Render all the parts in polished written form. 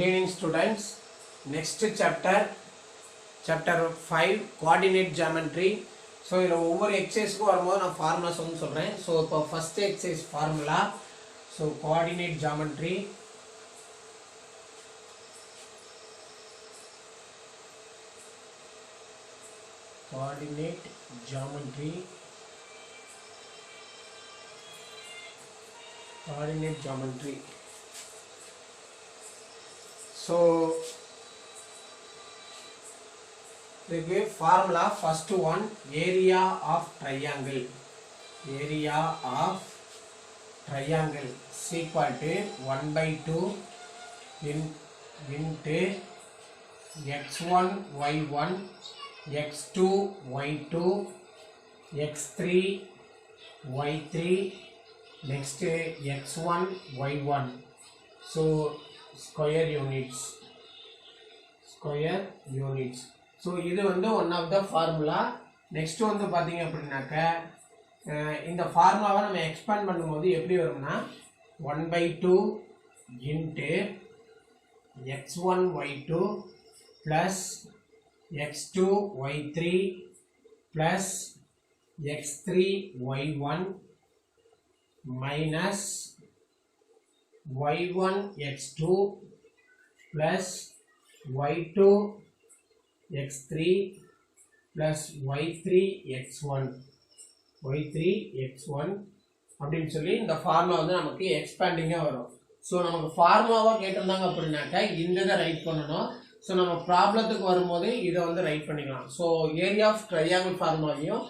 Good evening students. Next chapter 5 coordinate geometry. So இதில் ஒவ்வொரு எக்ஸசைஸ்க்கு வரும்போது நான் ஃபார்முலாஸ் வந்து சொல்கிறேன். ஸோ இப்போ first exercise formula. So coordinate geometry. Coordinate geometry. Coordinate geometry. So the formula first one, area of triangle. Area of triangle is equal to 1 by 2 into x1 y1 x2 y2 x3 y3 next x1 y1. So square units. So இது வந்து one of the formula. next வந்து பாத்தீங்க அப்படினாக்க இந்த ஃபார்முலாவை நம்ம expand பண்ணும்போது எப்படி வரும்னா 1 by 2 into x1 y2 plus x2 y3 plus x3 y1 minus y1 x2 plus y2 x3 plus y3 x1 அப்படின்னு சொல்லி இந்த ஃபார்முலா வந்து நமக்கு எக்ஸ்பாண்டிங்காக வரும். ஸோ நமக்கு ஃபார்முலாவாக கேட்டிருந்தாங்க அப்படின்னாக்கா இந்த இதை ரைட் பண்ணணும். ஸோ நம்ம ப்ராப்ளத்துக்கு வரும்போது இதை வந்து ரைட் பண்ணிக்கலாம். ஸோ ஏரியா ஆஃப் ட்ரையாங்கிள் ஃபார்முலாவையும்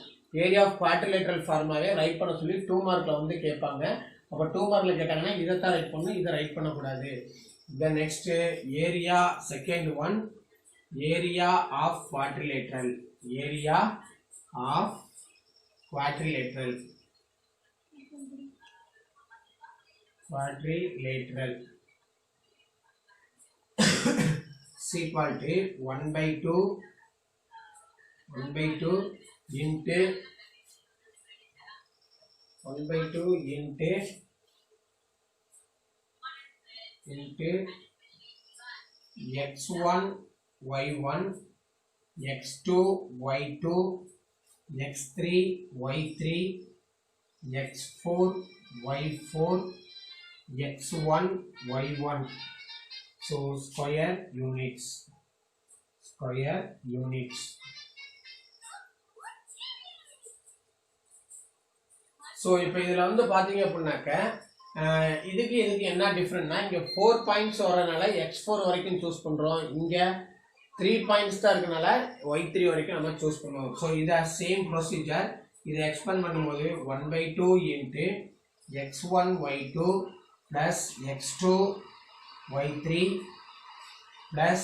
ஏரியா ஆஃப் குவாட்ரிலேட்ரல் ஃபார்முலாவையும் ரைட் பண்ண சொல்லி 2 மார்க்கில் வந்து கேட்பாங்க. அப்போ 2 மார்க்கில் கேட்டாங்கன்னா இதைத்தான் ரைட் பண்ணணும், இதை ரைட் பண்ணக்கூடாது. The next area, second one, area of quadrilateral. Area of quadrilateral. Quadrilateral is equal to 1 by 2 into 1 by 2 into x1 y1 x2 y2 x3 y3 x4 y4 x1 y1. So square units. So இப்போ இதில் வந்து பார்த்தீங்க அப்படின்னாக்க இதுக்கு என்ன டிஃப்ரெண்ட்னா இங்கே 4 points வரனால x4 வரைக்கும் சூஸ் பண்ணுறோம், இங்கே 3 பாயிண்ட்ஸ் தான் இருக்கனால y3 வரைக்கும் நம்ம சூஸ் பண்ணுவோம். ஸோ இதை சேம் ப்ரொசீஜர் இதை எக்ஸ்பேண்ட் பண்ணும்போது 1 by 2 into x1 y2 plus x2 y3 plus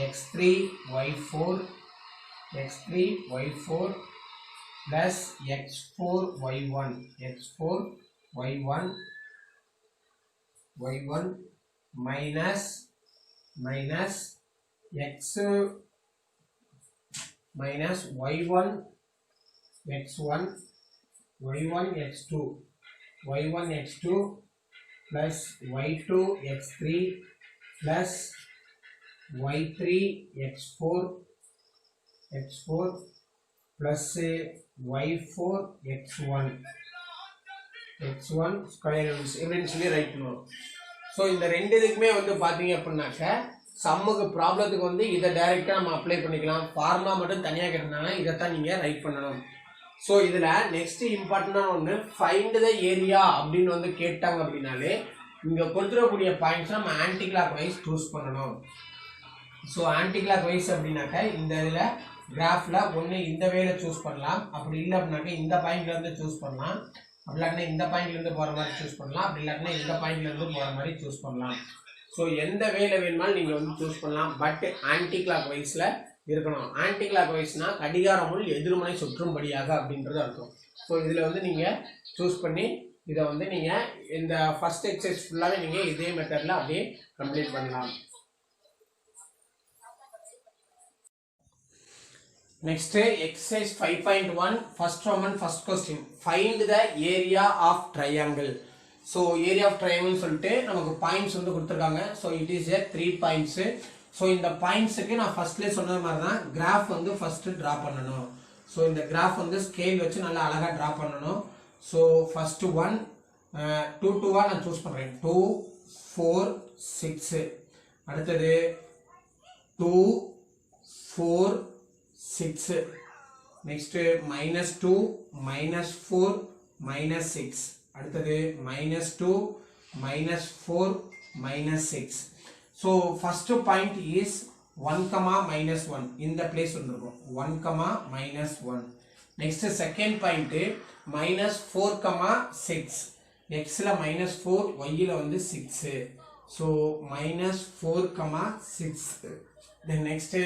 x3 y4 plus x4 y1 minus x minus y1 x1 x2 plus y2 x3 plus y3 x4 plus y4 x1 square units இப்படின்னு சொல்லி right பண்ணுவோம். So இந்த ரெண்டு இதுக்குமே வந்து பார்த்தீங்க அப்படின்னாக்க சம்முக்கு ப்ராப்ளத்துக்கு வந்து இதை டைரெக்டாக நம்ம அப்ளை பண்ணிக்கலாம். ஃபார்முலா மட்டும் தனியாக கேட்டனால இதைத்தான் நீங்கள் ரைட் பண்ணணும். ஸோ இதில் நெக்ஸ்ட் இம்பார்ட்டண்டான ஒன்று ஃபைண்ட் த ஏரியா அப்படின்னு வந்து கேட்டாங்க அப்படின்னாலே இங்கே கொடுத்துடக்கூடிய பாயிண்ட்ஸ் நம்ம ஆன்டி கிளாக் வைஸ் சூஸ் பண்ணணும். ஸோ ஆன்டி கிளாக் வைஸ் அப்படின்னாக்க இந்த இதில் கிராஃபில் ஒன்று இந்த வேல சூஸ் பண்ணலாம், அப்படி இல்லை அப்படின்னாக்க இந்த பாயிண்ட்லேருந்து சூஸ் பண்ணலாம், அப்படி இல்லாட்டினா இந்த பாயிண்ட்லேருந்து போகிற மாதிரி சூஸ் பண்ணலாம், அப்படி இல்லாட்டினா இந்த பாயிண்ட்லேருந்து போகிற மாதிரி சூஸ் பண்ணலாம். ஸோ எந்த வேலை வேணுமாலும் நீங்கள் வந்து சூஸ் பண்ணலாம். பட் ஆன்டி கிளாக் வைஸில் இருக்கணும். ஆன்டி கிளாக் வைஸ்னால் கடிகார முள் எதிர்மனை சுற்றும்படியாக அப்படின்றது அர்த்தம். ஸோ இதில் வந்து நீங்கள் சூஸ் பண்ணி இதை வந்து நீங்கள் இந்த ஃபர்ஸ்ட் எக்ஸசைஸ் ஃபுல்லாகவே நீங்கள் இதே மெத்தடில் அப்படியே கம்ப்ளீட் பண்ணலாம். Next exercise 5.1 first Roman first question. Find the area of triangle. So area of triangle சொல்லிட்டு நமக்கு பாயிண்ட்ஸ் வந்து கொடுத்துருக்காங்க. So it is a 3 points. ஸோ இந்த பாயிண்ட்ஸுக்கு நான் ஃபர்ஸ்ட்லேயே சொன்ன மாதிரி தான் கிராஃப் வந்து ஃபஸ்ட்டு ட்ரா பண்ணணும். ஸோ இந்த கிராஃப் வந்து ஸ்கேல் வச்சு நல்லா அழகாக ட்ரா பண்ணணும். ஸோ ஃபஸ்ட்டு 1 2 2 நான் சூஸ் பண்ணுறேன். 2 4 6. அடுத்தது 2 4 6. நெக்ஸ்ட்டு -2 -4 -6. அடுத்தது -2 -4 -6. ஸோ ஃபஸ்ட்டு பாயிண்ட் இஸ் 1, -1 இந்த பிளேஸ் வந்துருக்கும். 1, -1. Next second point -4, 6. எக்ஸில் -4, ஒய்யில் வந்து 6. So -4, 6. Then next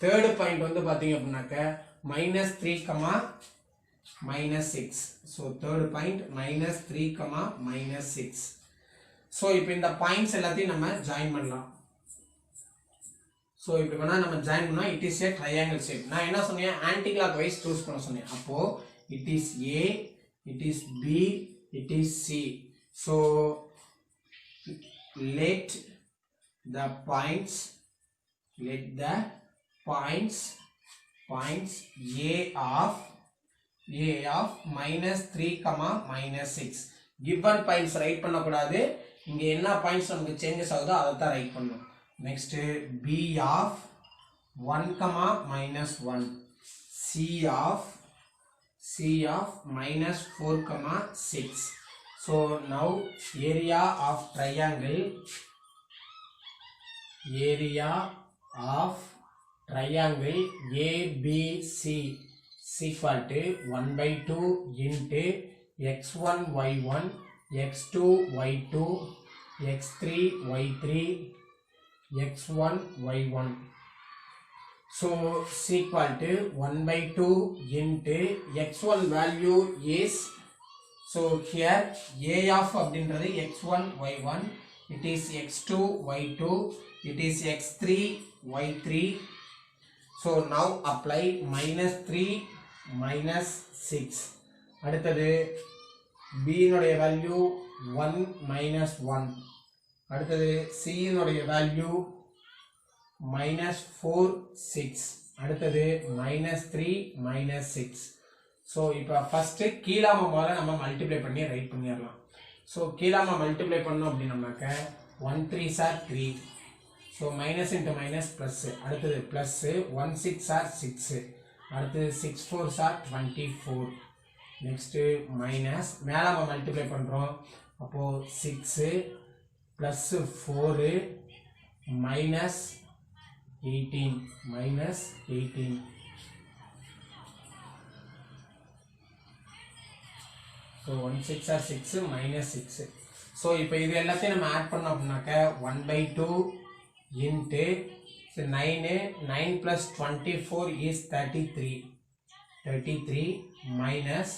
third point வந்து பார்த்தீங்க அப்படின்னாக்க -3, -6. So third point -3, -6. ஸோ இப்போ இந்த பாயிண்ட்ஸ் எல்லாத்தையும் நம்ம ஜாயின் பண்ணலாம். ஸோ இப்படி வேணால் நம்ம ஜாயின் பண்ணால் it is A triangle shape. நான் என்ன சொன்னேன், ஆன்டி கிளாக் வைஸ் சூஸ் பண்ண சொன்னேன். அப்போது it is A, it is B, it is C. So let the points A of -3, -6 given points write பண்ணக்கூடாது. இங்க என்ன பாயிண்ட்ஸ் நமக்கு சேஞ்சஸ் ஆகுதோ அதை தான் ரைட் பண்ணணும். Next B of 1, -1. C of -4, 6. So now area of triangle ABC is equal to 1/2 into x1 y1 x2 y2 x3 y3 x1 y1. So is equal to 1/2 into x1 value is, so here a of அப்படின்றது x1 y1, it is x2 y2, it is x3 y3. so now apply -3 -6. அடுத்தது b னுடைய value 1 -1. அடுத்தது c னுடைய value -4 6. அடுத்தது -3 -6. So இப்போ first கீழாம முதல்ல நம்ம multiply பண்ணி right பண்ணிடலாம். So கீழாம multiply பண்ணோம் அப்படின்னம்னாக்க 1 3s are 3. So minus into minus plus. அடுத்தது ப்ளஸ்ஸு 1 6s are 6. அடுத்தது 6 4s are 24. நெக்ஸ்ட்டு மைனஸ் மேலே நம்ம மல்டிப்ளை பண்ணுறோம். அப்போது 6 ப்ளஸ்ஸு 4 -18. So 1 6 are 6 -6. ஸோ இப்போ இது எல்லாத்தையும் நம்ம ஆட் பண்ணோம் அப்படின்னாக்க 1/2 இன்ட்டு 9 + 24 is 33 மைனஸ்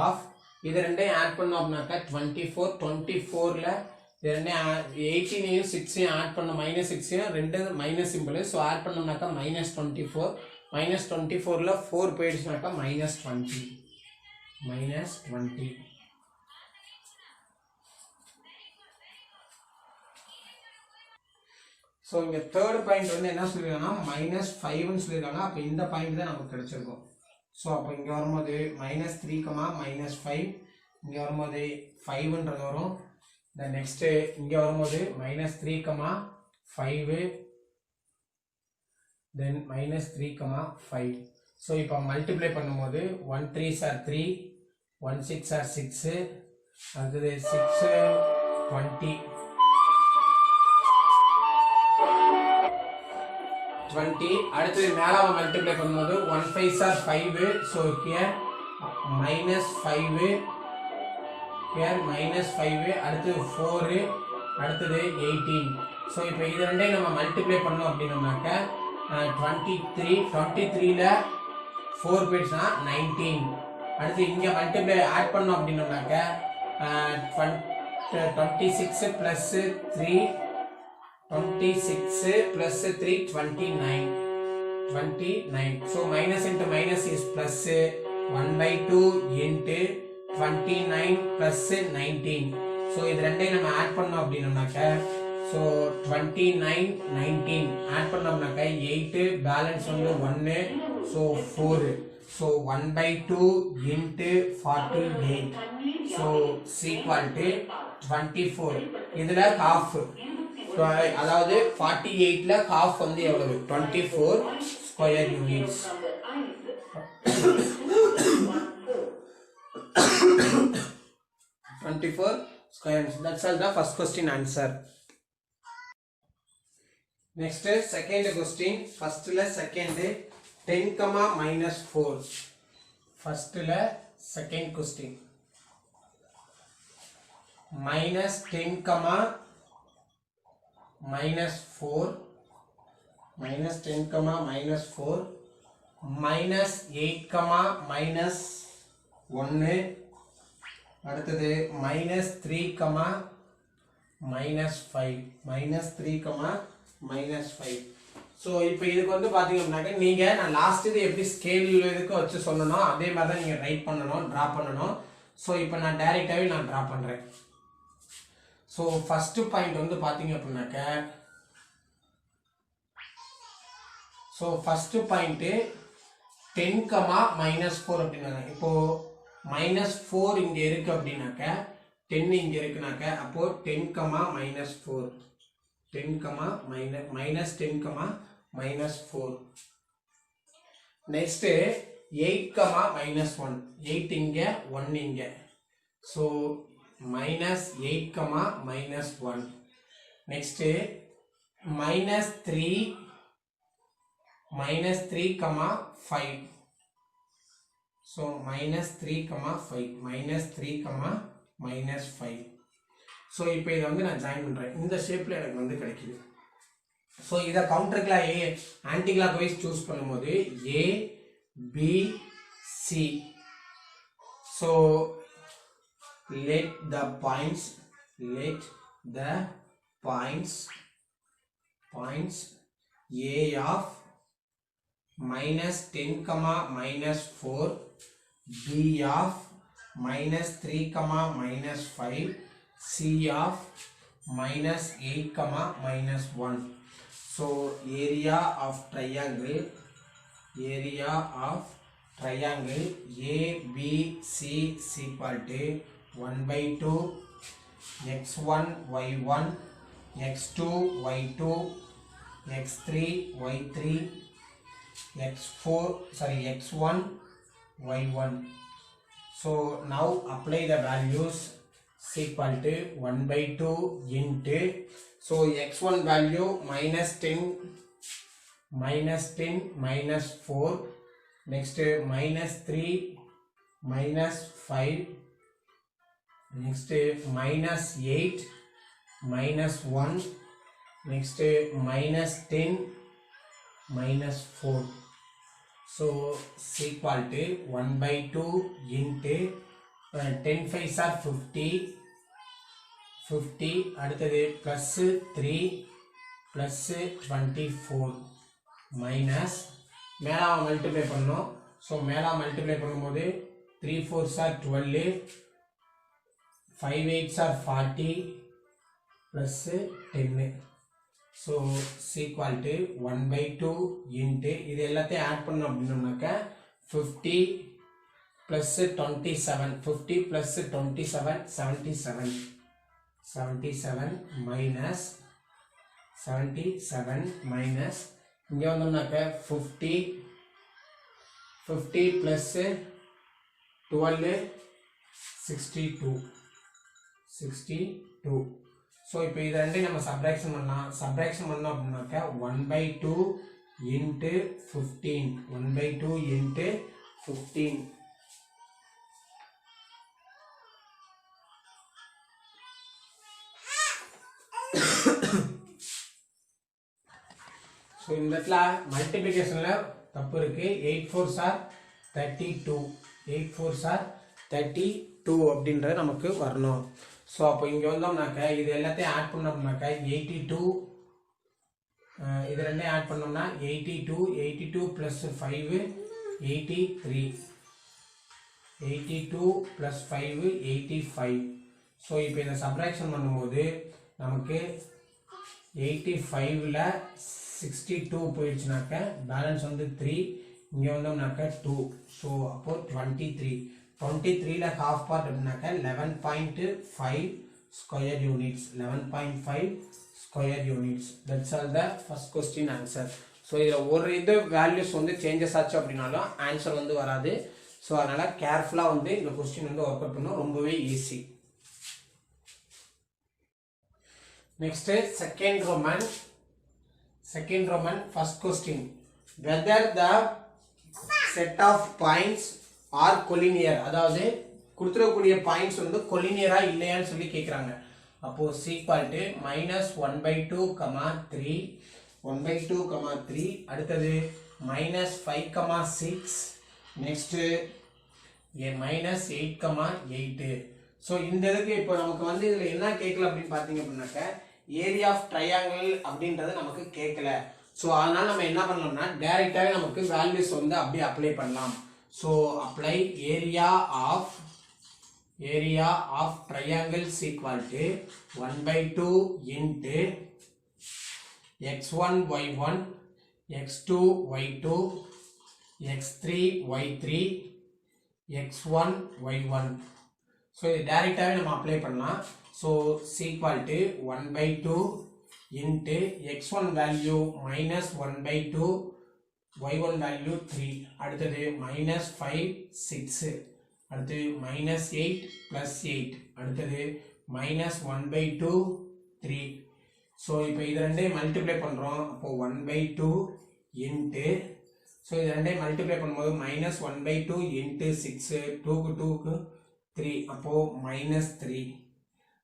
ஆஃப் இது ரெண்டையும் ஆட் பண்ணோம் அப்படின்னாக்க 24ல் இது ரெண்டையும் 18ஐயும் 6ஐயும் ஆட் பண்ண -6ஐயும் ரெண்டு மைனஸ் சிம்பிள். ஸோ ஆட் பண்ணோம்னாக்கா -24 -24ல் 4 போயிடுச்சுனாக்கா -20. ஸோ இங்கே தேர்ட் பாயிண்ட் வந்து என்ன சொல்லியிருக்காங்கன்னா -5ன்னு சொல்லியிருக்காங்க. அப்போ இந்த பாயிண்ட் தான் நமக்கு கிடைச்சிருக்கும். ஸோ அப்போ இங்கே வரும்போது -3, -5, இங்கே வரும்போது 5ன்றது வரும். தென் நெக்ஸ்ட்டு இங்கே வரும்போது -3, 5, தென் -3, 5. ஸோ இப்போ மல்டிப்ளை பண்ணும்போது 1 3s are 3, 1 6 are 6, அடுத்தது 6 20. அடுத்தது மேலே மல்டிப்ளை பண்ணும்போது 1 5s are 5. So here -5, here -5, அடுத்தது 4, அடுத்தது 18. ஸோ இப்போ இது ரெண்டையும் நம்ம மல்டிப்ளை பண்ணோம் அப்படின்னோம்னாக்க 23ல் 4 போயிடுச்சுன்னா 19. அடுத்து இங்கே மல்டிப்ளை ஆட் பண்ணோம் அப்படின்னோம்னாக்க 26 + 3 26 + 3 29. So minus into minus is plus 1/2 into 29 plus 19. So இது ரெண்டையும் நம்ம ஆட் பண்ணோம் அப்படின்னோம்னாக்க ஸோ 29 19 ஆட் பண்ணோம்னாக்க 8 பேலன்ஸ் வந்து 1 so 4. So 1/2 into 48. So equal to 24. இதில் half, அதாவது 48ல half வந்து எவ்வளவு 24 square units. 24 square units. That's all the first question answer. Next second question. First la second 10 comma minus 4. First la second question minus 10 comma minus 4 minus 10 comma minus 4 minus 8 comma minus 1 அடுத்தது minus 3 comma minus 5 minus 3 comma minus 5. So இப்போ இதுக்கு வந்து பார்த்தீங்கன்னாக்க நீங்கள் நான் last இது எப்படி scale இதுக்கு வச்சு சொன்னனோ அதே மாதிரி தான் நீங்கள் ரைட் பண்ணணும், ட்ரா பண்ணணும். ஸோ இப்போ நான் டைரெக்டாகவே நான் ட்ரா பண்ணுறேன். ஸோ ஃபஸ்ட்டு பாயிண்ட் வந்து பார்த்தீங்க அப்படின்னாக்க so first point 10 comma minus 4 அப்படின்னாங்க. இப்போது -4 இங்கே இருக்குது அப்படின்னாக்க 10 இங்கே இருக்குனாக்க அப்போது 10 comma minus 4 10 comma minus 10 comma minus 4. Next 8 comma minus 1 8 இங்கே 1 இங்கே. So minus 8 comma minus 1. Next minus 3 comma 5. So minus 3 comma 5 minus 3 comma minus 5. So இப்போ இதை வந்து நான் ஜாயின் பண்ணுறேன். இந்த ஷேப்பில் எனக்கு வந்து கிடைக்குது. ஸோ இதை counter clock anticlockwise choose பண்ணும்போது A B C. So let the points A of minus 10 comma minus 4, B of minus 3 comma minus 5, C of minus 8 comma minus 1. So area of triangle ABC is equal to 1/2 x1 y1 x2 y2 x3 y3 x1 y1. So now apply the values is equal to 1/2 into, so x1 value minus 10 minus 4, next minus 3 minus 5, next minus 8 minus 1, next minus 10 minus 4. So is equal to 1/2 into 10 5s are 50 அடுத்தது plus 3 plus 24 minus மேலே multiply பண்ணோம். So மேலே multiply பண்ணும்போது 3 4s are 12, 5 8s are 40 plus 10. So is equal to 1/2 into இது எல்லாத்தையும் add பண்ணோம் அப்படின்னோம்னாக்க 50 plus 27 50 plus 27 77 minus 77 minus இங்கே வந்தோம்னாக்க 50 plus 12 62. So இப்போ இது ரெண்டையும் நம்ம சப்ராக்ஷன் பண்ணோம் அப்படின்னாக்க 1/2 into 15 1/2 into 15. ஸோ இந்த இடத்துல மல்டிப்ளிகேஷனில் தப்பு இருக்குது. 8 4s are 32 8 4s are 32 அப்படின்றது நமக்கு வரணும். ஸோ அப்போ இங்கே வந்தோம்னாக்க இது எல்லாத்தையும் ஆட் பண்ணோம்னாக்க 82 இது ரெண்டையும் ஆட் பண்ணோம்னா 82 plus 5 83 82 plus 5 85. ஸோ இப்போ இந்த சப்ராக்ஷன் பண்ணும்போது நமக்கு 85ல் 62 போயிடுச்சுனாக்க பேலன்ஸ் வந்து 3, இங்கே வந்தோம்னாக்க 2. ஸோ அப்போ 23. 23ல் ஹாஃப் பார்ட் அப்படின்னாக்க 11.5 square units. 11.5 square units. That's all the first question answer. So இதில் ஒரு இது வேல்யூஸ் வந்து சேஞ்சஸ் ஆச்சு அப்படின்னாலும் ஆன்சர் வந்து வராது. ஸோ அதனால் கேர்ஃபுல்லாக வந்து இந்த கொஸ்டின் வந்து ஒர்க் அவுட் பண்ணணும். ரொம்பவே easy. Next second Roman first question. Whether the set of points are collinear, அதாவது கொடுத்துடக்கூடிய பாயிண்ட்ஸ் வந்து கொலினியரா இல்லையான்னு சொல்லி கேட்குறாங்க. அப்போ சீக்வல் டு -1/2, 3 1/2, 3. அடுத்தது -5, 6. நெக்ஸ்ட் -8, 8. ஸோ இந்த இதுக்கு இப்போ நமக்கு வந்து இதில் என்ன கேட்கல அப்படின்னு பார்த்தீங்க அப்படின்னாக்க ஏரியா ஆஃப் ட்ரையாங்கிள் அப்படின்றது நமக்கு கேட்கல. ஸோ அதனால நம்ம என்ன பண்ணலாம்னா டைரெக்டாகவே நமக்கு வேல்யூஸ் வந்து அப்படியே அப்ளை பண்ணலாம். So apply area of triangle equal to 1/2 into x1 y1 x2 y2 x3 y3 x1 y1. So இது டைரெக்டாகவே நம்ம அப்ளை பண்ணலாம். So equal to 1/2 into x1 value -1/2 y1 value 3. அடுத்தது -5 6. அடுத்து -8 + 8. அடுத்தது -1/2 3. ஸோ இப்போ இது ரெண்டையும் மல்டிப்ளை பண்ணுறோம். அப்போது 1/2 இன்ட்டு, ஸோ இது ரெண்டையும் மல்டிப்ளை பண்ணும்போது -1/2 இன்ட்டு 6, 2க்கு 2க்கு 3, அப்போது -3.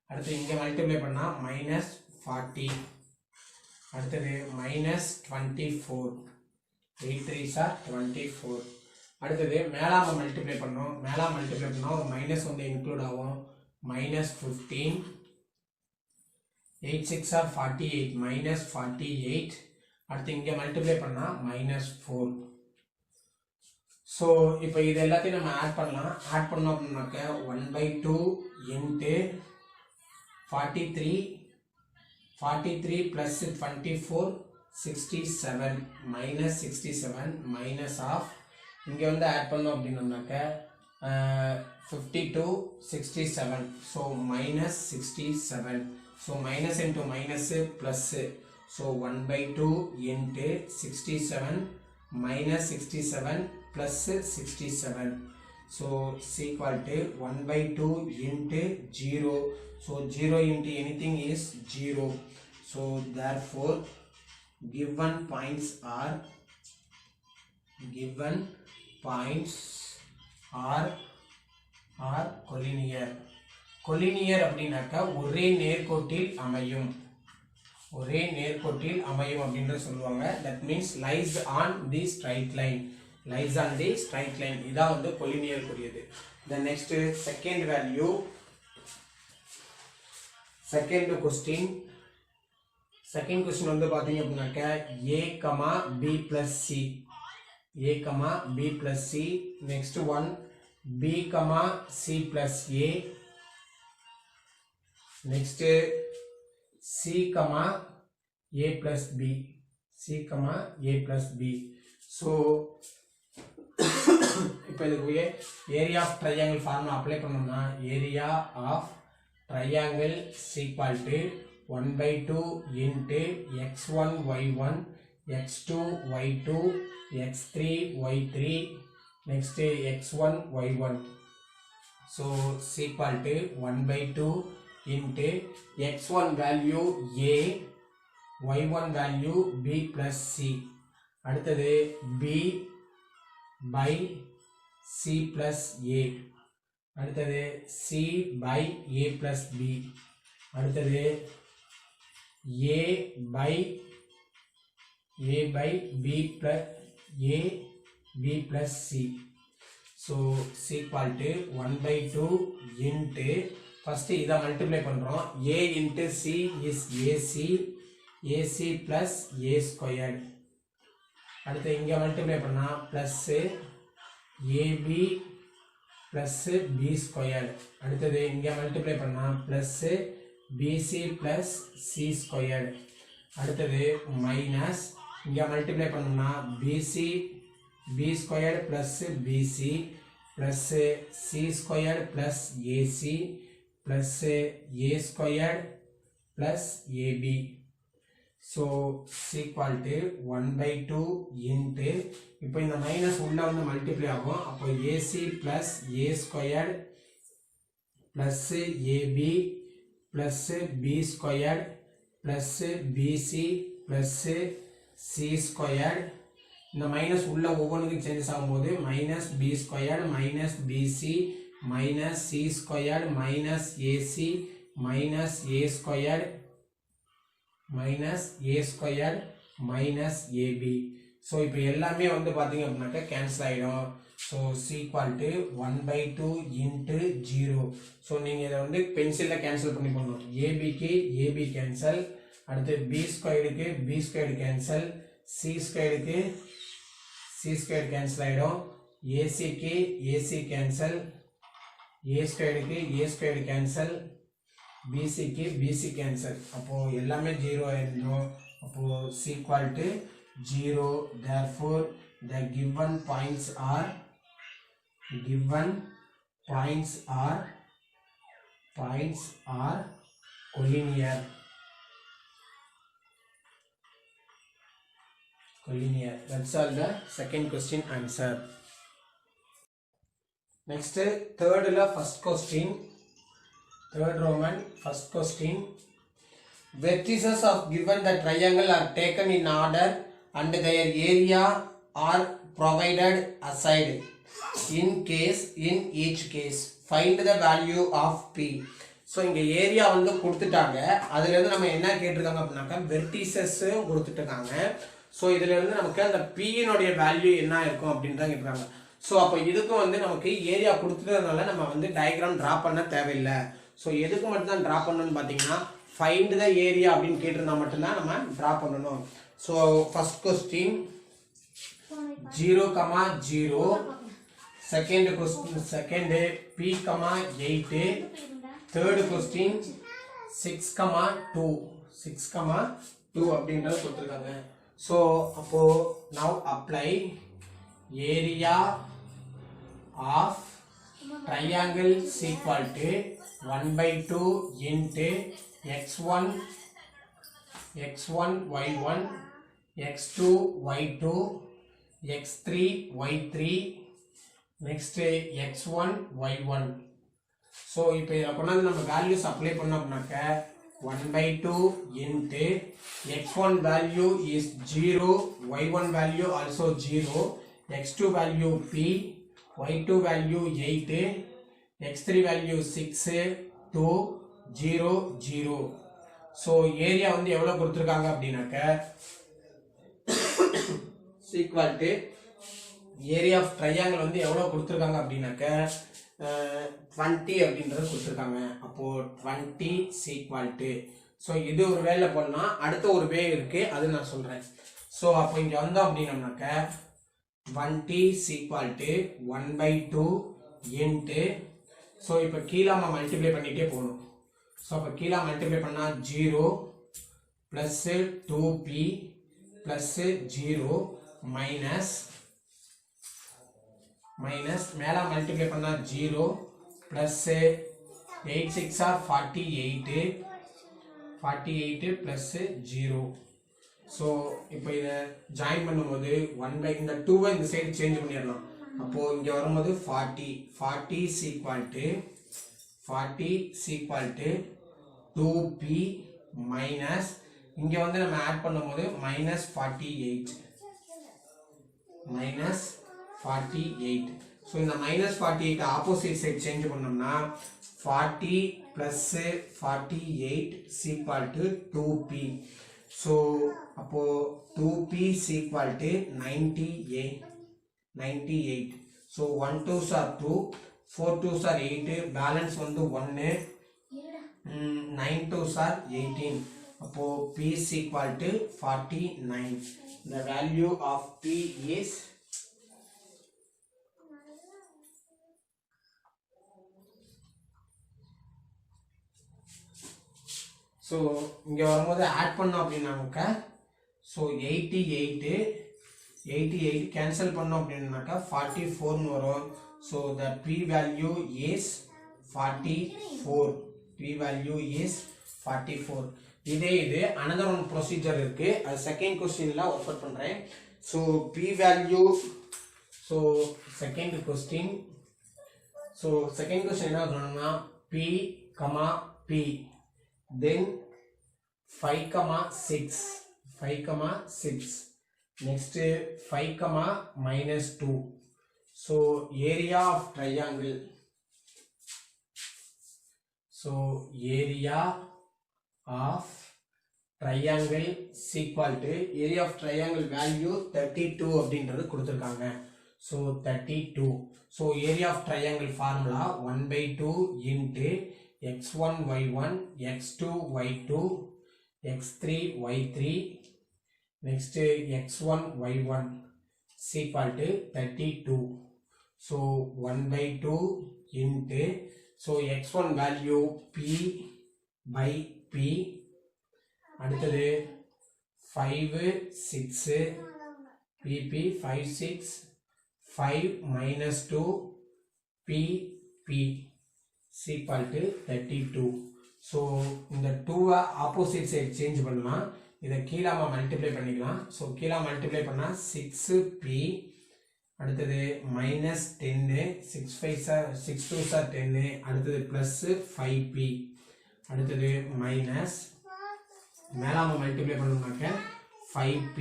அடுத்து இங்கே மல்டிப்ளை பண்ணால் -40. அடுத்தது -24, 8 3s are 24. அடுத்தது மேலாம மல்டிப்ளை பண்ணோம். மேலாம மல்டிப்ளை பண்ணால் ஒரு மைனஸ் வந்து இன்க்ளூட் ஆகும். -15, 8 6 are 48, -48. அடுத்து இங்கே மல்டிப்ளை பண்ணால் -4. ஸோ இப்போ இது எல்லாத்தையும் நம்ம ஆட் பண்ணலாம். ஆட் பண்ணோம் அப்படின்னாக்க 1/2 இன்ட்டு 43 + 24 67, -67 மைனஸ் ஆஃப் இங்கே வந்து ஆட் பண்ணோம் அப்படின்னோம்னாக்க 52 67. So -67. So minus into minus plus. So 1/2 into 67 -67 + 67. So equal to 1/2 into 0. So 0 into anything is 0. So therefore given points are collinear. collinear அப்படின்னாக்க ஒரே நேர்கோட்டில் அமையும் அப்படின்ற சொல்லுவாங்க. that means lies on the straight line. இதான் வந்து collinear குறியது. the next second question வந்து பாத்தீங்க அப்படின்னாக்க a, b plus c. next one b, c plus a. next c, a plus b. so இப்போ இதுக்கு area of triangle formula apply பண்ணோம்னா area of triangle equal to 1/2 into x1 y1 x2 y2 x3 y3 next x1 y1. so equal to 1/2 into x1 value a, y1 value b plus c. அடுத்தது b by c plus a. அடுத்தது c by a plus b. அடுத்தது a by b plus c. so equal to 1/2 into first இதை multiply பண்றோம். a into c is ac plus a squared. அடுத்து இங்க multiply பண்ணா plus ab plus b squared. அடுத்தது இங்க multiply பண்ணா plus bc plus c squared. அடுத்தது minus இங்க மல்டிப்ளை பண்ணா bc b squared plus bc plus c squared plus ac plus a squared plus ab. So is equal to 1/2 into இப்போ இந்த minus உள்ள வந்து மல்டிப்ளை ஆகும். அப்போ ac plus a squared plus ab plus b squared plus bc plus c squared. இந்த minus உள்ள ஒவ்வொன்றுக்கும் changes ஆகும்போது minus b squared minus bc minus c squared minus ac minus a squared minus a squared minus ab. So இப்போ எல்லாமே வந்து பார்த்தீங்க அப்படின்னாக்கா cancel ஆகிடும். So equal to 1/2 into 0. So நீங்கள் இதை வந்து பென்சிலில் கேன்சல் பண்ணி பண்ணணும். ஏபிக்கு ஏபி கேன்சல், அடுத்து பி ஸ்கொயருக்கு பி ஸ்கொயர் கேன்சல், சி ஸ்கொயருக்கு சி ஸ்கொயர் கேன்சல் ஆகிடும், ஏசிக்கு ஏசி கேன்சல், ஏ ஸ்கொயருக்கு ஏ ஸ்கொயர் கேன்சல், பிசிக்கு பிசி கேன்சல். அப்போது எல்லாமே 0 ஆகிடும். அப்போது equal to 0. Therefore the given points are collinear. That's all the second question answer. Next third la first question, third Roman first question. Vertices of given the triangle are taken in order and their area are provided aside. In each case find the value of p. So இங்கே area வந்து கொடுத்துட்டாங்க. அதுலேருந்து நம்ம என்ன கேட்டிருக்காங்க அப்படின்னாக்கா vertices கொடுத்துட்ருக்காங்க. So இதுலேருந்து நமக்கு அந்த பியினுடைய வேல்யூ என்ன இருக்கும் அப்படின்னு தான் கேட்குறாங்க. ஸோ அப்போ இதுக்கும் வந்து நமக்கு ஏரியா கொடுத்துட்டதுனால நம்ம வந்து டயக்ராம் ட்ரா பண்ண தேவையில்லை. ஸோ எதுக்கு மட்டும் தான் ட்ரா பண்ணணும்னு பார்த்தீங்கன்னா ஃபைண்ட் த ஏரியா அப்படின்னு கேட்டிருந்தா மட்டும்தான் நம்ம ட்ரா பண்ணணும். So first question 0, 0. Second p, 8. Third question 6, 2. 6, 2 அப்படின்றது கொடுத்துருக்காங்க. ஸோ அப்போ now apply area of triangle is equal to 1/2 into x1 y1 x2 y2 x3 y3 next x1 y1. So இப்போ இதில் கொண்டாந்து நம்ம வேல்யூஸ் அப்ளை பண்ணோம் அப்படின்னாக்க 1/2 into x1 value is 0, y1 value also 0, x2 value p, y2 value 8, x3 value 6, 2, 0, 0. So area வந்து எவ்வளோ கொடுத்துருக்காங்க அப்படின்னாக்க equal to area of triangle வந்து எவ்வளோ கொடுத்துருக்காங்க அப்படின்னாக்க 20 அப்படின்றது கொடுத்துருக்காங்க. அப்போது 20 equal to. ஸோ இது ஒரு வேலை பண்ணால் அடுத்த ஒரு வே இருக்குது, அது நான் சொல்கிறேன். ஸோ அப்போ இங்கே வந்தோம் அப்படின்னம்னாக்க 20 equal to 1/2 into. ஸோ இப்போ கீழே நம்ம மல்டிப்ளை பண்ணிகிட்டே போகணும். ஸோ அப்போ கீழே மல்டிப்ளை பண்ணால் 0 ப்ளஸ் 2p ப்ளஸ் 0 மைனஸ் மேலே மல்டிப்ளை பண்ணால் 0 ப்ளஸ் 8 6 are 48 ப்ளஸ் 0. ஸோ இப்போ இதை ஜாயின் பண்ணும்போது 1 இந்த 2வை இந்த சைடு சேஞ்ச் பண்ணிடலாம். அப்போது இங்கே வரும்போது 40 equal to 2p மைனஸ் இங்கே வந்து நம்ம ஆட் பண்ணும்போது -48. ஸோ இந்த -48 ஆப்போசிட் சைட் சேஞ்ச் பண்ணோம்னா 40 plus 48 equal to 2p. So அப்போது 2p equal to 98. So 1 2s are 2, 4 2s are 8, balance வந்து 1, 9 2s are 18. அப்போது p is equal to 49. The value of p is so இங்கே வரும்போது add பண்ணோம் அப்படின்னாக்க so 88 cancel பண்ணோம் அப்படின்னாக்கா 44 வரும். So the p value is 44. P value is 44. இதே இது another one ப்ரொசீஜர் இருக்கு, அது செகண்ட் கொஸ்டின்ல ஒர்க் அவுட் பண்றேன். So p value, so second question என்ன சொல்லணும்னா p comma p then 5, 6 next 5, -2. so area of triangle, is equal to area of triangle value 32 அப்படின்றது கொடுத்திருக்காங்க. so 32. so area of triangle formula 1/2 into x1 y1 x2 y2 x3 y3 next x1 y1 is equal to 32. so 1/2 into, so x1 value p by p, அடுத்தது 5 6 pp 5 6 5 -2 pp is equal to 32. so இந்த 2 opposite side change பண்ணலாம், இதை கீழாம multiply பண்ணிக்கலாம். So கீழே multiply பண்ணா 6p, அடுத்தது -10 6 2 10, அடுத்தது plus 5p, அடுத்தது மைனஸ் மேலாம மல்டிப்ளை பண்ணோம்னாக்க 5p,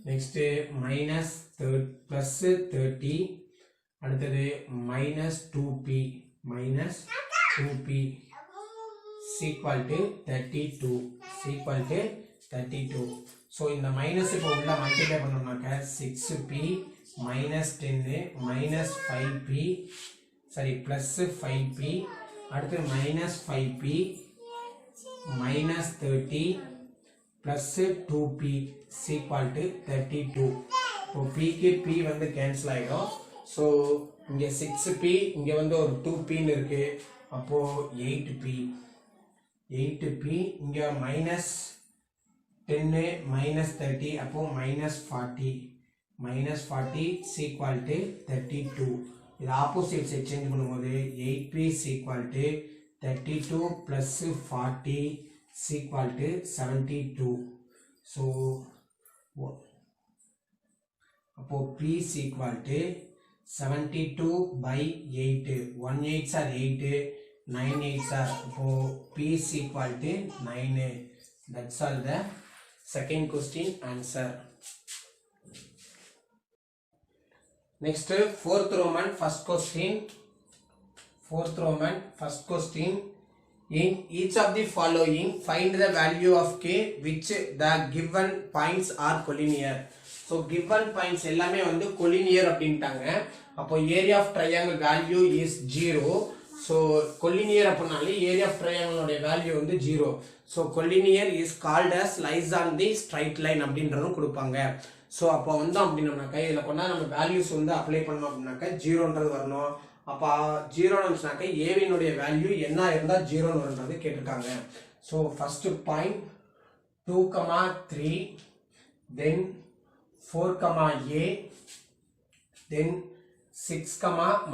நெக்ஸ்ட் மைனஸ் பிளஸ் 30, அடுத்தது -2p equal to 32. so இந்த மைனஸ் இப்போ உள்ள மல்டிப்ளை பண்ணோம்னாக்க 6p -10 -5p சரி பிளஸ் 5p, அடுத்து -5p -30 plus 2p is equal to 32. இப்போ p க்கு p வந்து கேன்சல் ஆயிடும். ஸோ இங்கே 6p இங்கே வந்து ஒரு 2p இருக்கு, அப்போ 8p இங்கே -10 -30 அப்போ -40 is equal to 32. இது ஆப்போசிட் சைடு சேஞ்ச் பண்ணும்போது 8p is equal to 32 plus 40 is equal to 72. so அப்போ p is equal to 72 by 8, 1 8s are 8, 9 8s are, அப்போ p is equal to 9. that's all the second question answer. next fourth Roman first question. in each of the following find the value of k which the given points are collinear. so given points எல்லாமே வந்து collinear அப்படின்ட்டாங்க. அப்போ area of triangle value is 0. so collinear அப்படினாலே area of triangle உடைய value வந்து 0. so collinear is called as lies on the straight line அப்படின்றதும் கொடுப்பாங்க. so அப்போ வந்தோம் அப்படின்னோம்னாக்கா இதில் கொண்டா நம்ம வேல்யூஸ் வந்து அப்ளை பண்ணோம் அப்படின்னாக்கா 0ன்றது வரணும். அப்போ 0 இருந்துச்சுனாக்கா ஏவினுடைய வேல்யூ என்ன இருந்தால் 0 வரும்ன்றது கேட்டிருக்காங்க. So first point 2, 3 then 4, a then 6,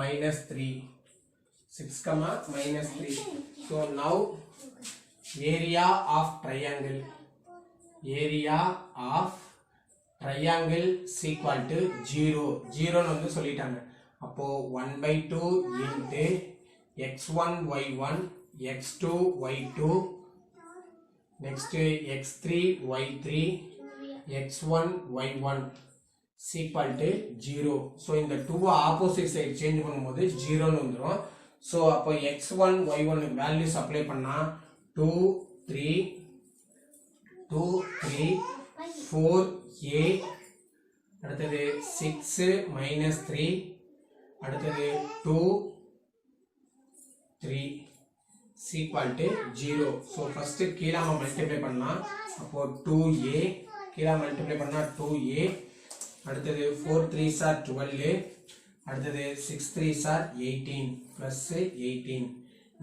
-3 so now area of triangle is equal to 0 வந்து சொல்லிட்டாங்க. அப்போ 1/2 into x1 y1 x2 y2 next x3 y3 x1 y1 is equal to 0. so இந்த 2 ஆப்போசிட் சைடு சேஞ்ச் பண்ணும்போது 0 ன்னு வந்துரும். so அப்போ x1 y1 values apply பண்ணா 2 3 4a, அடுத்தது 6 -3, அடுத்தது 2 3 is equal to 0. so first கீழாம multiply பண்ணலாம். அப்போ 2a கீழா மல்டிப்ளை பண்ணா 2a, அடுத்தது 4 3s are 12, அடுத்தது 6 3s are 18 plus 18.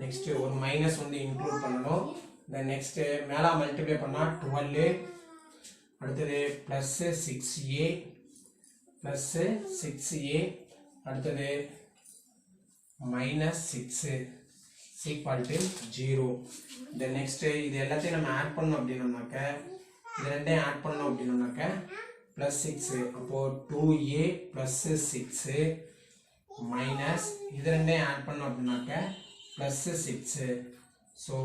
நெக்ஸ்ட் ஒரு மைனஸ் வந்து இன்க்ளூட் பண்ணணும். தென் நெக்ஸ்ட் மேலே மல்டிப்ளை பண்ணால் 12, அடுத்தது ப்ளஸ் 6a ப்ளஸ் 6a, அடுத்தது minus 6 equal to 0. Then next இது எல்லாத்தையும் நம்ம ஆட் பண்ணோம் அப்படின்னோம்னாக்க, இது ரெண்டையும் ஆட் பண்ணோம் அப்படின்னோம்னாக்க ப்ளஸ் 6, அப்போது 2a ப்ளஸ் 6 மைனஸ் இது ரெண்டையும் ஆட் பண்ணோம் அப்படின்னாக்க plus 6, so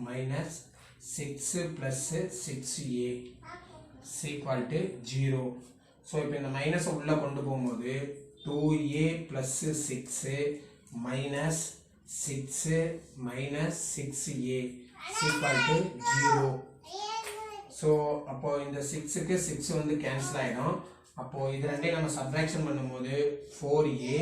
minus 6 plus 6a equal to 0. So இப்போ இந்த மைனஸை உள்ளே கொண்டு போகும்போது 2a plus 6 minus 6 minus 6a equal to 0. So அப்போ இந்த 6க்கு 6 வந்து கேன்சல் ஆகிடும். அப்போது இது ரெண்டையும் நம்ம சப்ராக்ஷன் பண்ணும்போது 4a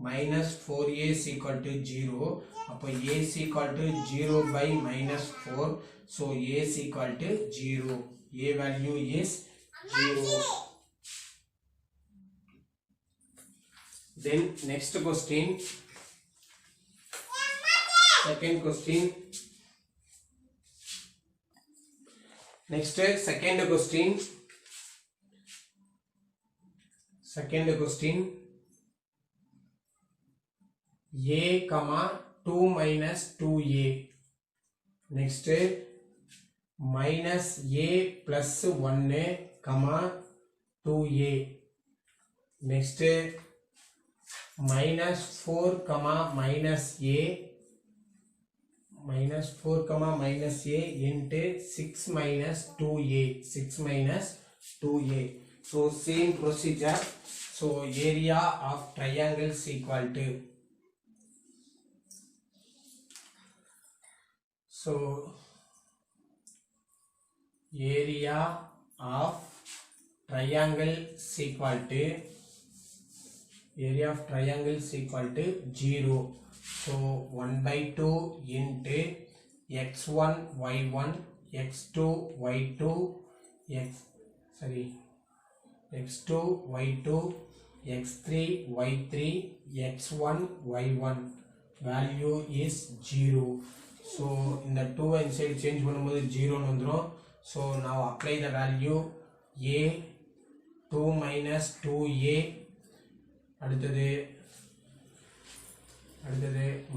minus 4a is equal to 0. அப்போ a is equal to 0 by minus 4. So a is equal to 0. A value is 0. Then next question. Second question. Next second question. Second question. A comma 2 minus 2a. Next minus a plus 1 comma 2a. Next minus 4 comma minus a, minus 4 comma minus a into 6 minus 2a, 6 minus 2a. So same procedure. So area of triangle is equal to, so area of triangle is equal to, area of triangle is equal to 0. So 1 by 2 into x1 y1 x2 y2 x2 y2 x3 y3 x1 y1 value is 0. So in the 2 inside change பண்ணும்போது 0 வந்துரும். So now apply the value a 2 minus 2a, அடுத்தது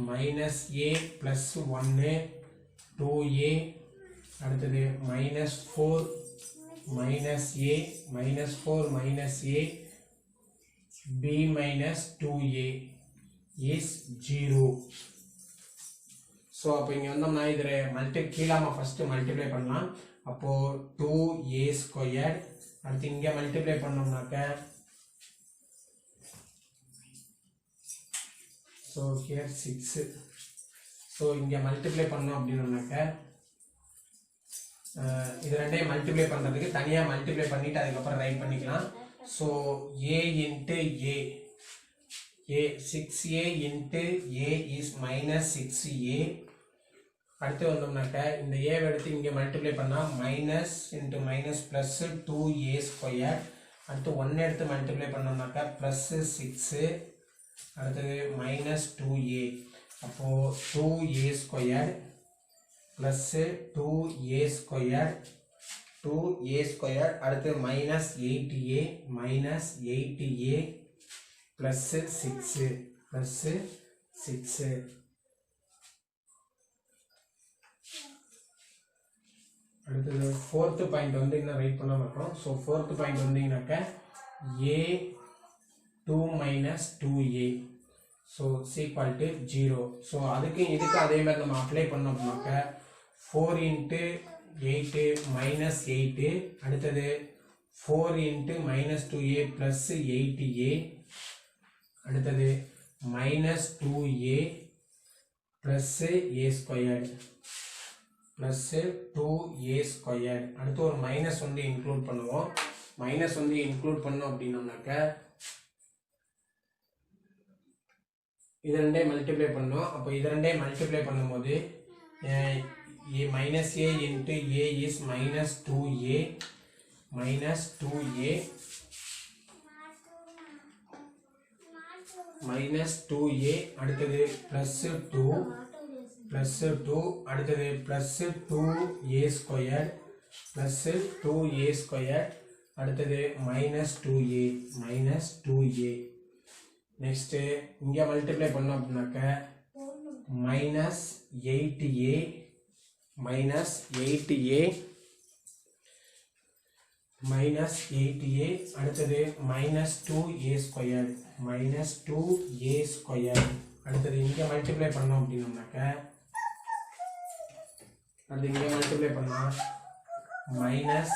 minus a plus 1 2a, அடுத்தது minus 4 minus a minus 4 minus a b minus 2a is 0. So அப்போ இங்கே வந்தோம்னா இதில் கீழாமல் first multiply பண்ணலாம். அப்போது 2a ஸ்கொயர், அடுத்து இங்கே மல்டிப்ளை பண்ணோம்னாக்க, ஸோ ஹியர் 6. ஸோ இங்கே மல்டிப்ளை பண்ணோம் அப்படின்னோம்னாக்க இது ரெண்டையும் மல்டிப்ளை பண்ணுறதுக்கு தனியாக மல்டிப்ளை பண்ணிவிட்டு அதுக்கப்புறம் ரைட் பண்ணிக்கலாம். So a into a 6a into a is minus 6a. அடுத்து வந்தோம்னாக்க இந்த ஏவை எடுத்து இங்கே மல்டிப்ளை பண்ணால் minus into minus plus 2a square, அடுத்து 1 எடுத்து மல்டிப்ளை பண்ணோம்னாக்கா ப்ளஸ் 6, அடுத்தது மைனஸ் 2a. அப்போது 2a square plus 2a square 2a square, அடுத்து minus 8a minus 8a plus 6 plus 6. அடுத்தது ஃபோர்த்து பாயிண்ட் வந்து இன்னும் ரைட் பண்ண மாட்டோம். ஸோ ஃபோர்த்து பாயிண்ட் வந்தீங்கன்னாக்க a 2 minus 2a, so equal to 0. So இதுக்கு அதே மாதிரி நம்ம அப்ளை பண்ணோம் அப்படின்னாக்க 4 இன்ட்டு 8 மைனஸ் 8, அடுத்தது 4 into minus 2a plus 8a, அடுத்தது minus 2a plus a square plus 2a square. அடுத்து ஒரு மைனஸ் வந்து இன்க்ளூட் பண்ணுவோம். மைனஸ் வந்து இன்க்ளூட் பண்ணோம் அப்படின்னோம்னாக்க இது ரெண்டே மல்டிப்ளை பண்ணோம். அப்போ இது ரெண்டே மல்டிப்ளை பண்ணும்போது minus a into a is minus 2a minus 2a minus 2a, அடுத்தது ப்ளஸ் 2 plus 2 அடுத்தது plus 2a squared plus 2a squared அடுத்தது minus 2a next இங்க மல்டிப்ளை பண்ணோம் அப்படினாக்க minus 8a அடுத்தது minus 2a squared அடுத்தது இங்க மல்டிப்ளை பண்ணோம் அப்படினாக்க அது இங்க மல்டிப்ளை பண்ணா minus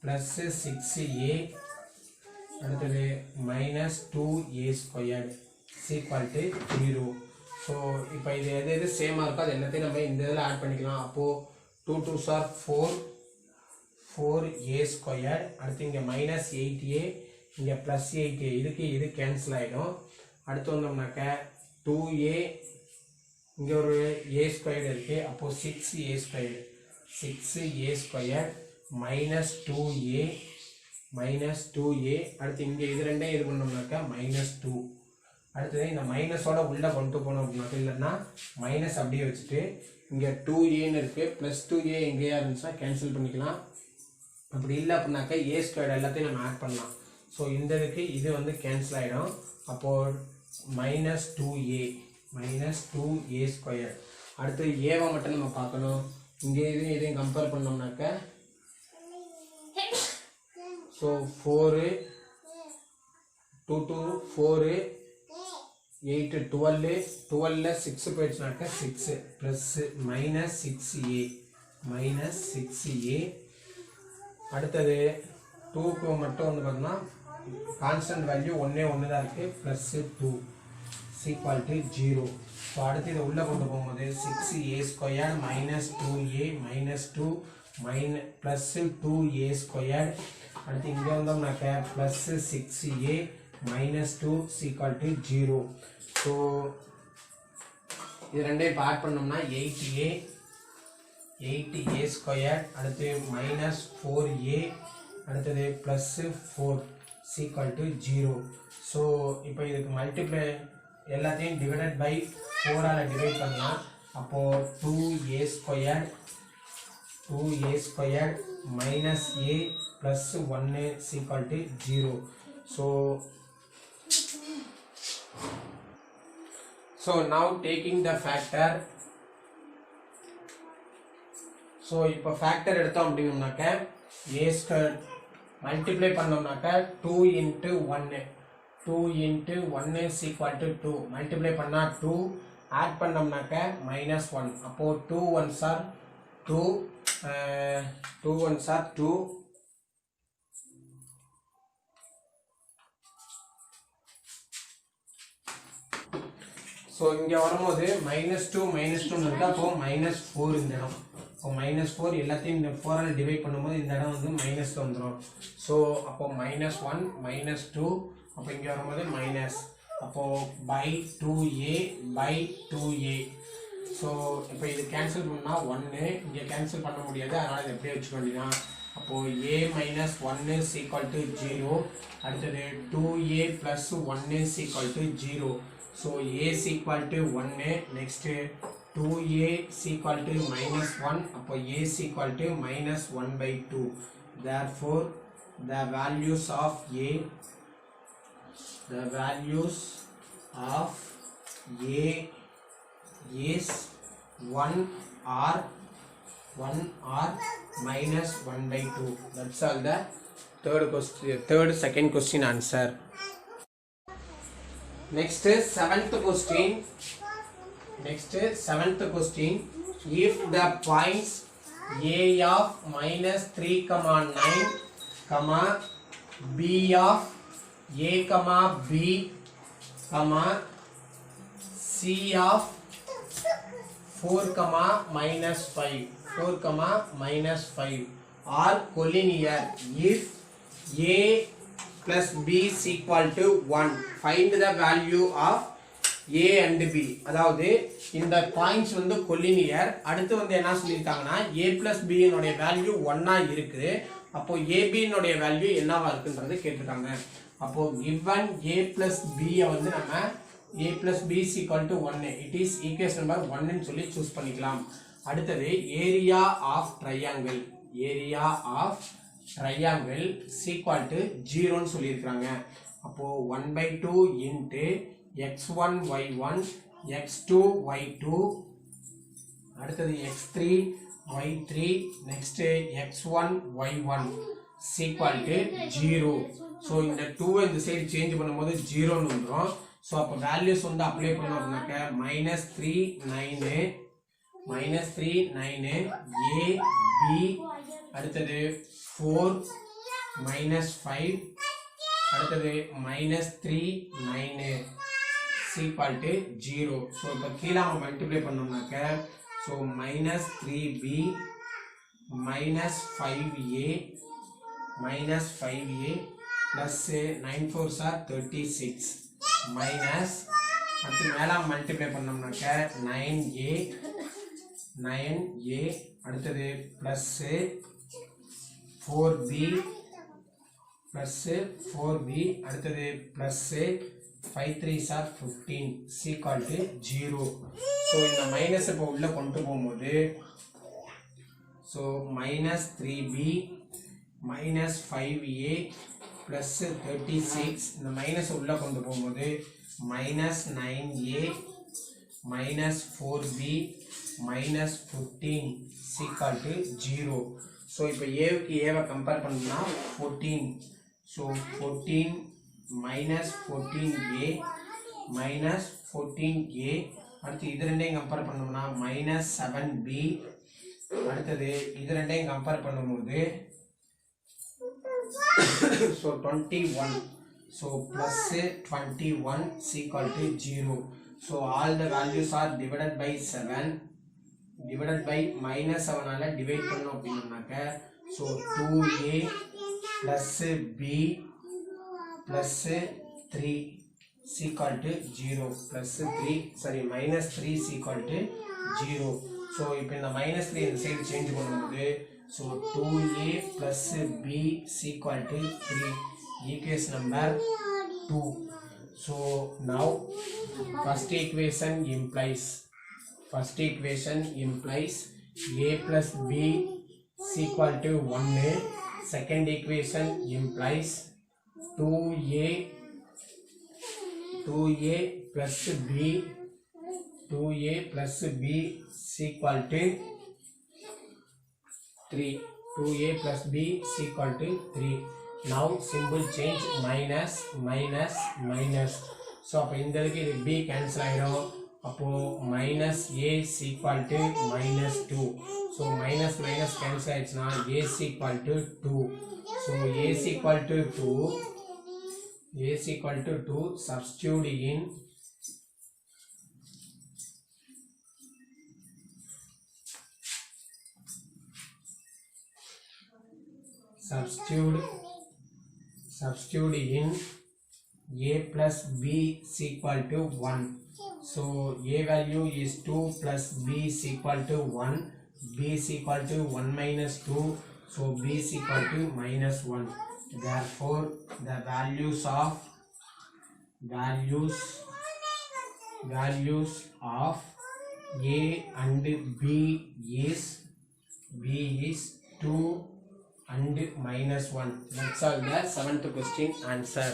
plus 6a அடுத்தது minus 2a squared is equal to 0. So இப்போ இது எது சேமாக இருக்கோ அது எல்லாத்தையும் நம்ம இந்த இதில் ஆட் பண்ணிக்கலாம். அப்போது 2 2s are 4a squared அடுத்து இங்கே minus 8a இங்கே plus 8a இது கேன்சல் ஆகிடும். அடுத்து வந்தோம்னாக்க 2a இங்கே ஒரு a squared இருக்குது. அப்போது 6a squared minus 2a அடுத்து இங்கே இது ரெண்டையும் இது பண்ணோம்னாக்கா minus 2 அடுத்தது இந்த மைனஸோட உள்ள கொண்டு போனோம் அப்படின்னாக்க இல்லைன்னா மைனஸ் அப்படியே வச்சுட்டு இங்கே 2aன்னு இருக்குது ப்ளஸ் 2a எங்கேயா இருந்துச்சுன்னா கேன்சல் பண்ணிக்கலாம். அப்படி இல்லை அப்படின்னாக்கா a ஸ்கொயர்டு எல்லாத்தையும் நம்ம ஆட் பண்ணலாம். ஸோ இந்த இதுக்கு இது வந்து கேன்சல் ஆகிடும். அப்போது minus 2a ஸ்கொயர் அடுத்து ஏவை மட்டும் நம்ம பார்க்கணும். இங்கே இதையும் கம்பேர் பண்ணோம்னாக்க ஸோ 4 2 2 4 8 12 6 போயிடுச்சுனாக்க 6 ப்ளஸ் minus 6a அடுத்தது 2க்கு மட்டும் வந்து பார்த்தோம்னா கான்ஸ்டன்ட் வேல்யூ ஒன்று தான் இருக்குது ப்ளஸ் 2 equal to 0. ஸோ அடுத்து இதை உள்ளே கொண்டு போகும்போது 6a squared minus 2a minus 2 plus 2a squared அடுத்து இங்கே வந்தோம்னாக்க plus 6a minus 2 equal to 0. So இது ரெண்டையும் இப்போ ஆட் பண்ணோம்னா 8a squared அடுத்து minus 4a அடுத்தது plus 4 equal to 0. ஸோ இப்போ இதுக்கு மல்டிப்ளை எல்லாத்தையும் டிவைடட் பை 4ஆல் டிவைட் பண்ணலாம். அப்போது 2a squared minus a plus 1 equal to 0. So now taking the factor. So இப்போ ஃபேக்டர் எடுத்தோம் அப்படின்னாக்க a squared மல்டிப்ளை பண்ணோம்னாக்க 2 into 1 is equal to 2 multiply பண்ணால் 2 ஆட் பண்ணோம்னாக்க minus 1 அப்போது 2 1s are 2 ஸோ இங்கே வரும்போது -2 இருக்கு. அப்போ -4 இந்த இடம். இப்போ -4 எல்லாத்தையும் இந்த 4ஆல் டிவைட் பண்ணும்போது இந்த இடம் வந்து மைனஸ் வந்துடும். ஸோ அப்போ -1 -2 அப்போ இங்கே வரும்போது மைனஸ் அப்போது by 2a. ஸோ இப்போ இது கேன்சல் பண்ணால் 1 இங்கே கேன்சல் பண்ண முடியாது. அதனால் இதை எப்படியே வச்சுக்க வேண்டியதான். அப்போது a minus 1 is equal to 0 அடுத்தது 2a plus 1 is equal to 0. So a is equal to 1 next 2a is equal to minus 1 அப்போ a is equal to minus 1 by 2. Therefore the values of a is 1 or minus 1 by 2. That's all the second question answer. Next seventh question. If the points a of minus 3, 9, b of a, b, c of 4, minus 5 are collinear if a plus b is equal to 1. Find the value of a and b. அதாவது இந்த points வந்து collinear. அடுத்து வந்து என்ன சொல்லியிருக்காங்கன்னா a plus b னுடைய value 1ஆ இருக்குது. அப்போ ab னுடைய value என்னவா இருக்குன்றது கேட்டிருக்காங்க. அப்போ given a plus b வந்து நம்ம a plus b is equal to 1. It is equation number 1 ன்னு சொல்லி சூஸ் பண்ணிக்கலாம். அடுத்தது area of triangle. Area of triangle is equal to 0 ன்னு சொல்லியிருக்காங்க. அப்போ 1/2 into x1 y1 x2 y2 அடுத்தது x3 y3 next x1 y1 is equal to 0. So இந்த 2 இந்த சைடு சேஞ்ச் பண்ணும்போது 0ன்னு வந்துடும். ஸோ அப்போ வேல்யூஸ் வந்து அப்ளை பண்ணோம் அப்படின்னாக்க -3 9 a b அடுத்தது 4 -5 அடுத்தது -3 9 is equal to 0. ஸோ இப்போ கீழே நம்ம மல்டிப்ளை பண்ணோம்னாக்க so -3b -5a plus 9 4s are 36 minus அடுத்து மேலே மல்டிப்ளை பண்ணோம்னாக்க 9a அடுத்தது plus 4b அடுத்தது plus 5 3s are 15 is equal to 0. So இந்த மைனஸ் இப்போ உள்ள கொண்டு போகும்போது ஸோ -3b -5a plus 36 இந்த மைனஸ் உள்ள கொண்டு போகும்போது -9a -4b -15 is equal to 0. So இப்போ ஏவுக்கு ஏவை கம்பேர் பண்ணோம்னா 14. ஸோ 14 -14a -14a அடுத்து இது ரெண்டையும் கம்பேர் பண்ணோம்னா -7b அடுத்தது இது ரெண்டையும் கம்பேர் பண்ணும்போது so 21 so plus 21 is equal to 0. so all the values are divided by 7 divided by -7 ஆல டிவைட் பண்ணோம் அப்படினாக்க so 2a plus b plus 3 is equal to 0 plus 3 sorry -3 is equal to 0. so இப்போ இந்த -3 இந்த side change பண்ணும்போது so 2a plus b is equal to 3 equation number 2. so now first equation implies a plus b is equal to 1. second equation implies 2a plus b is equal to 3. 2a plus b is equal to 3. now symbol change minus so அப்ப இந்த இதுக்கு இது b cancel ஆயிடும். அப்போ minus a is equal to -2. so minus cancel ஆயிடுச்சுனா a is equal to 2. so a is equal to 2 substitute in a plus b is equal to 1. so a value is 2 plus b is equal to 1. b is equal to 1 minus 2. so b is equal to -1. therefore the values of a and b is 2 and -1. That's all the 7th question answer.